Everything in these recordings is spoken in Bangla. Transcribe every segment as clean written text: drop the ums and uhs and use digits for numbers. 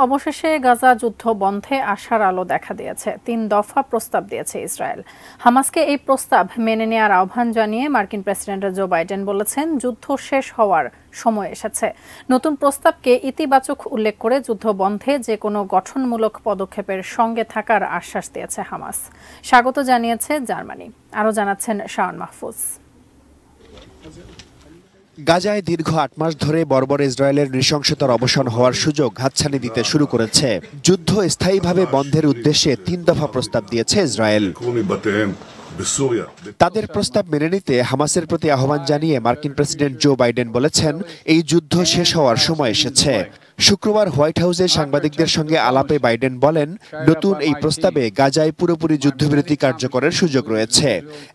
অবশেষে গাজা যুদ্ধ বন্ধে আশার আলো দেখা দিয়েছে। ৩ দফা প্রস্তাব দিয়েছে ইসরায়েল। হামাসকে এই প্রস্তাব মেনে নেওয়ার আহ্বান জানিয়ে মার্কিন প্রেসিডেন্ট জো বাইডেন বলেছেন, যুদ্ধ শেষ হওয়ার সময় এসেছে। নতুন প্রস্তাবকে ইতিবাচক উল্লেখ করে যুদ্ধ বন্ধে যে কোনো গঠনমূলক পদক্ষেপের সঙ্গে থাকার আশ্বাস দিয়েছে হামাস। স্বাগত জানিয়েছে জার্মানি। আরও জানাচ্ছেন শাওন মাহফুজ। গাজায় দীর্ঘ ৮ মাস ধরে বর্বর ইসরায়েলের নৃশংসতার অবসান হওয়ার সুযোগ হাতছানি দিতে শুরু করেছে। যুদ্ধ স্থায়ীভাবে বন্ধের উদ্দেশ্যে ৩ দফা প্রস্তাব দিয়েছে ইসরায়েল। তাদের প্রস্তাব মেনে নিতে হামাসের প্রতি আহ্বান জানিয়ে মার্কিন প্রেসিডেন্ট জো বাইডেন বলেছেন, এই যুদ্ধ শেষ হওয়ার সময় এসেছে। শুক্রবার হোয়াইট হাউসে সাংবাদিকদের সঙ্গে আলাপে বাইডেন বলেন, নতুন এই প্রস্তাবে গাজায় পুরোপুরি যুদ্ধবিরতি কার্যকরের সুযোগ রয়েছে।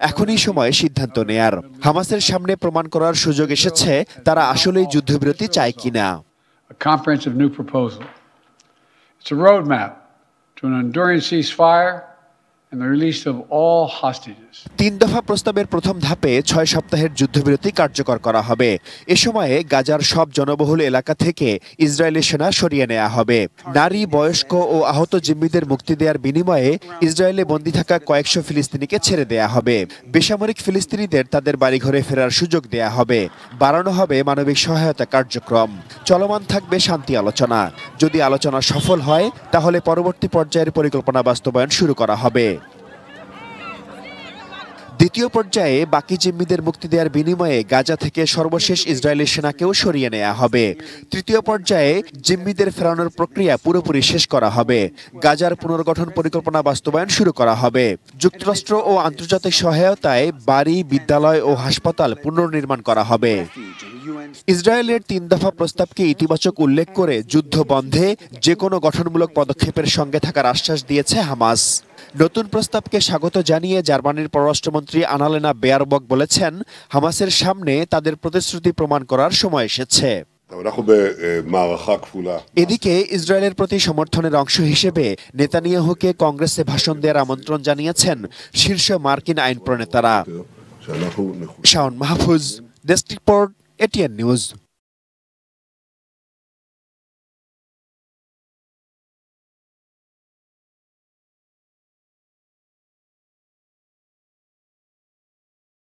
এখনই সময় সিদ্ধান্ত নেয়ার। হামাসের সামনে প্রমাণ করার সুযোগ এসেছে তারা আসলেই যুদ্ধবিরতি চায় কিনা। তিন দফা প্রস্তাবের প্রথম ধাপে ৬ সপ্তাহের যুদ্ধবিরতি কার্যকর করা হবে। এ সময়ে গাজার সব জনবহুল এলাকা থেকে ইসরায়েলি সেনা সরিয়ে নেওয়া হবে। নারী, বয়স্ক ও আহত জিম্মিদের মুক্তি দেওয়ার বিনিময়ে ইসরায়েলে বন্দী থাকা কয়েকশো ফিলিস্তিনিকে ছেড়ে দেয়া হবে। বেসামরিক ফিলিস্তিনিদের তাদের বাড়িঘরে ফেরার সুযোগ দেয়া হবে। বাড়ানো হবে মানবিক সহায়তা কার্যক্রম। চলমান থাকবে শান্তি আলোচনা। যদি আলোচনা সফল হয় তাহলে পরবর্তী পর্যায়ের পরিকল্পনা বাস্তবায়ন শুরু করা হবে। দ্বিতীয় পর্যায়ে বাকি জিম্মিদের মুক্তি দেওয়ার বিনিময়ে গাজা থেকে সর্বশেষ ইসরায়েলি সেনাকেও সরিয়ে নেওয়া হবে। তৃতীয় পর্যায়ে জিম্মিদের ফেরানোর প্রক্রিয়া পুরোপুরি শেষ করা হবে। গাজার পুনর্গঠন পরিকল্পনা বাস্তবায়ন শুরু করা হবে। যুক্তরাষ্ট্র ও আন্তর্জাতিক সহায়তায় বাড়ি, বিদ্যালয় ও হাসপাতাল পুনর্নির্মাণ করা হবে। ইসরায়েলের ৩ দফা প্রস্তাবকে ইতিবাচক উল্লেখ করে যুদ্ধ বন্ধে যে কোনো গঠনমূলক পদক্ষেপের সঙ্গে থাকার আশ্বাস দিয়েছে হামাস। নতুন প্রস্তাবকে স্বাগত জানিয়ে জার্মানির পররাষ্ট্রমন্ত্রী আনালেনা বেয়ারবক বলেছেন, হামাসের সামনে তাদের প্রতিশ্রুতি প্রমাণ করার সময় এসেছে। এদিকে ইসরায়েলের প্রতি সমর্থনের অংশ হিসেবে নেতানিয়াহুকে কংগ্রেসে ভাষণ দেওয়ার আমন্ত্রণ জানিয়েছেন শীর্ষ মার্কিন আইন প্রণেতারা। Shaon Mahfuz, desk report, ATN news.